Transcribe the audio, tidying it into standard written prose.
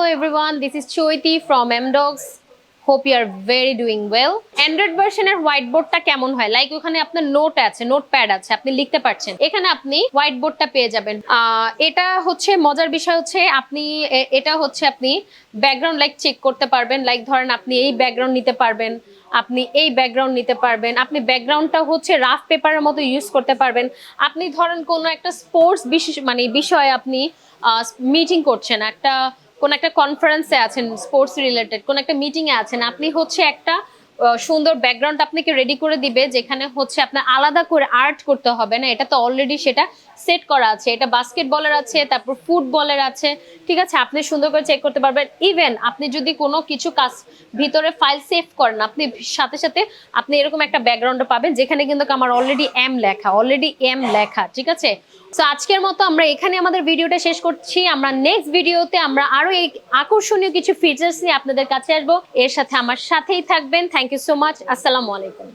everyone, this is Choiti from MDogs. Hope you are very doing well. Android version এর হোয়াইটবোর্ডটা কেমন হয়, like ওখানে আপনার নোট আছে, নোটপ্যাড আছে, আপনি লিখতে পারছেন। এখানে আপনি হোয়াইটবোর্ডটা পেয়ে যাবেন। এটা হচ্ছে মজার বিষয় হচ্ছে আপনি ব্যাকগ্রাউন্ড লাইক চেক করতে পারবেন। লাইক ধরেন আপনি এই ব্যাকগ্রাউন্ড নিতে পারবেন, আপনি এই ব্যাকগ্রাউন্ড নিতে পারবেন, আপনি ব্যাকগ্রাউন্ডটা হচ্ছে রাফ পেপারের মতো ইউজ করতে পারবেন। আপনি ধরেন কোনো একটা স্পোর্টস বিষয়ে আপনি মিটিং করছেন, কোন একটা কনফারেন্সে আছেন, স্পোর্টস রিলেটেড কোন একটা মিটিং এ আছেন, আপনি হচ্ছে একটা সুন্দর ব্যাকগ্রাউন্ড আপনাকে রেডি করে দিবে, যেখানে হচ্ছে আপনার আলাদা করে আর্ট করতে হবে না। এটা তো অলরেডি সেটা সেট করা আছে। এটা বাস্কেটবলের আছে, তারপর ফুটবলের আছে, ঠিক আছে। আপনি সুন্দর করে চেক করতে পারবেন। ইভেন আপনি যদি কোনো কিছু কাজ ভিতরে ফাইল সেভ করেন, আপনি সাথে সাথে আপনি এরকম একটা ব্যাকগ্রাউন্ড পাবেন, যেখানে কিন্তু আমার অলরেডি এম লেখা, ঠিক আছে। সো আজকের মতো আমরা এখানে আমাদের ভিডিওটা শেষ করছি। আমরা নেক্সট ভিডিওতে আমরা আরো এই আকর্ষণীয় কিছু ফিচার্স নিয়ে আপনাদের কাছে আসবো। এর সাথে আমার সাথেই থাকবেন। Thank you so much. আসসালামু আলাইকুম।